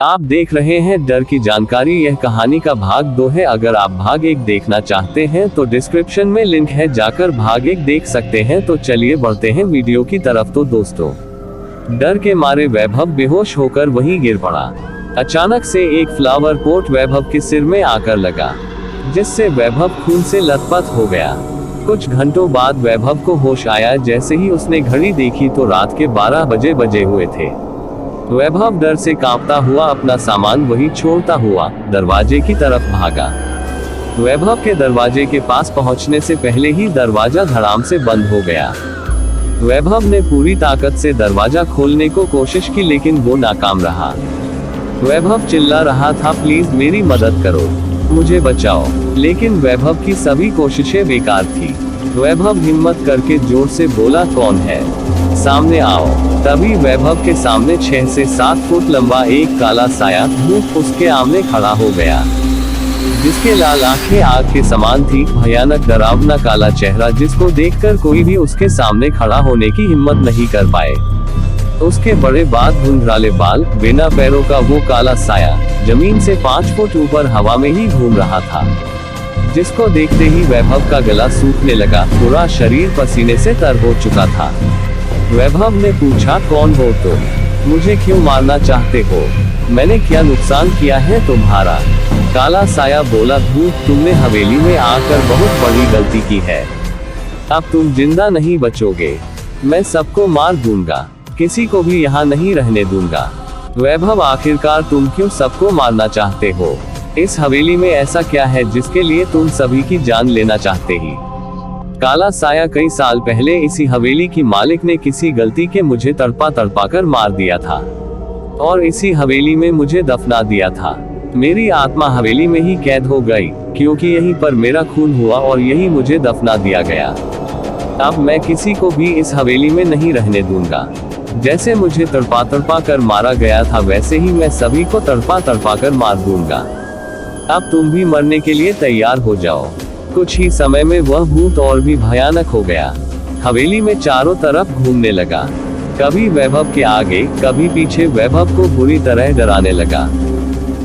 आप देख रहे हैं डर की जानकारी। यह कहानी का भाग 2 है। अगर आप भाग 1 देखना चाहते हैं तो डिस्क्रिप्शन में लिंक है, जाकर भाग 1 देख सकते हैं। तो चलिए बढ़ते हैं वीडियो की तरफ। तो दोस्तों, डर के मारे वैभव बेहोश होकर वहीं गिर पड़ा। अचानक से एक फ्लावर पोट वैभव के सिर में आकर लगा, जिससे वैभव खून से लथपथ हो गया। कुछ घंटों बाद वैभव को होश आया। जैसे ही उसने घड़ी देखी तो रात के 12 बजे हुए थे। वैभव डर से कांपता हुआ अपना सामान वहीं छोड़ता हुआ दरवाजे की तरफ भागा। वैभव के दरवाजे के पास पहुंचने से पहले ही दरवाजा धड़ाम से बंद हो गया। वैभव ने पूरी ताकत से दरवाजा खोलने को कोशिश की, लेकिन वो नाकाम रहा। वैभव चिल्ला रहा था, प्लीज मेरी मदद करो, मुझे बचाओ। लेकिन वैभव की सभी कोशिशें बेकार थी। वैभव हिम्मत करके जोर से बोला, कौन है, सामने आओ। तभी वैभव के सामने 6 से 7 फुट लंबा एक काला साया भूत उसके आमने खड़ा हो गया, जिसके लाल आंखें आग के समान थी। भयानक डरावना काला चेहरा, जिसको देखकर कोई भी उसके सामने खड़ा होने की हिम्मत नहीं कर पाए। उसके बड़े धुंधराले बाल, बिना पैरों का वो काला साया जमीन से 5 फुट ऊपर हवा में ही घूम रहा था, जिसको देखते ही वैभव का गला सूखने लगा। पूरा शरीर पसीने से तर हो चुका था। वैभव ने पूछा, कौन हो तुम, मुझे क्यों मारना चाहते हो, मैंने क्या नुकसान किया है तुम्हारा? काला साया बोला, भूत, तुमने हवेली में आकर बहुत बड़ी गलती की है। अब तुम जिंदा नहीं बचोगे, मैं सबको मार दूंगा, किसी को भी यहाँ नहीं रहने दूंगा। वैभव, आखिरकार तुम क्यों सबको मारना चाहते हो? इस हवेली में ऐसा क्या है जिसके लिए तुम सभी की जान लेना चाहते ही? काला साया, कई साल पहले इसी हवेली की मालिक ने किसी गलती के मुझे तड़पा कर मार दिया था, और इसी हवेली में मुझे दफना दिया था। मेरी आत्मा हवेली में ही कैद हो गई, क्योंकि यहीं पर मेरा खून हुआ और यही मुझे दफना दिया गया। अब मैं किसी को भी इस हवेली में नहीं रहने दूंगा। जैसे मुझे तड़पा कर मारा गया था, वैसे ही मैं सभी को तड़पा कर मार दूंगा। अब तुम भी मरने के लिए तैयार हो जाओ। कुछ ही समय में वह भूत और भी भयानक हो गया। हवेली में चारों तरफ घूमने लगा, कभी वैभव के आगे कभी पीछे, वैभव को बुरी तरह डराने लगा।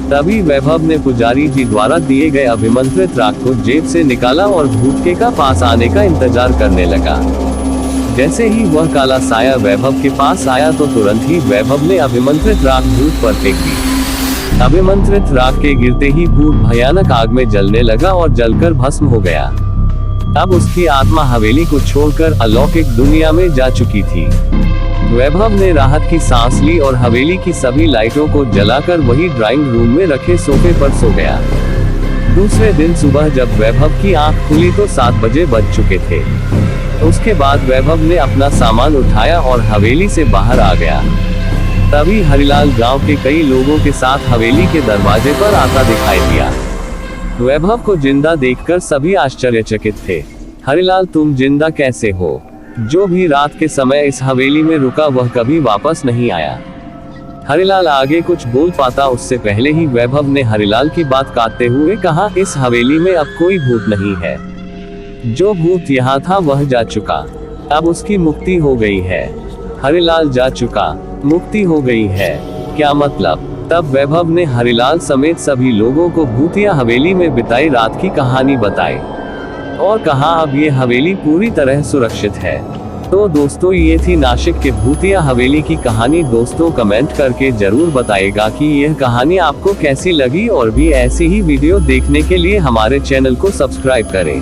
तभी वैभव ने पुजारी जी द्वारा दिए गए अभिमंत्रित राख को जेब से निकाला और भूत के पास आने का इंतजार करने लगा। जैसे ही वह काला साया वैभव के पास आया तो तुरंत ही वैभव ने अभिमंत्रित राख भूत पर फेंक दी। अभिमंत्रित राख के गिरते ही भूत भयानक आग में जलने लगा और जलकर भस्म हो गया। अब उसकी आत्मा हवेली को छोड़कर अलौकिक दुनिया में जा चुकी थी। वैभव ने राहत की सांस ली और हवेली की सभी लाइटों को जलाकर वही ड्राइंग रूम में रखे सोफे पर सो गया। दूसरे दिन सुबह जब वैभव की आंख खुली तो 7 बज चुके थे। उसके बाद वैभव ने अपना सामान उठाया और हवेली से बाहर आ गया। तभी हरिलाल गांव के कई लोगों के साथ हवेली के दरवाजे पर आता दिखाई दिया। वैभव को जिंदा देखकर सभी आश्चर्यचकित थे। हरिलाल, तुम जिंदा कैसे हो? जो भी रात के समय इस हवेली में रुका वह कभी वापस नहीं आया। हरिलाल आगे कुछ बोल पाता उससे पहले ही वैभव ने हरिलाल की बात काटते हुए कहा, इस हवेली में अब कोई भूत नहीं है। जो भूत यहाँ था वह जा चुका, अब उसकी मुक्ति हो गई है। हरिलाल जा चुका, मुक्ति हो गई है, क्या मतलब? तब वैभव ने हरिलाल समेत सभी लोगों को भूतिया हवेली में बिताई रात की कहानी बताई और कहा, अब ये हवेली पूरी तरह सुरक्षित है। तो दोस्तों, ये थी नासिक के भूतिया हवेली की कहानी। दोस्तों, कमेंट करके जरूर बताइएगा कि यह कहानी आपको कैसी लगी, और भी ऐसी ही वीडियो देखने के लिए हमारे चैनल को सब्सक्राइब करें।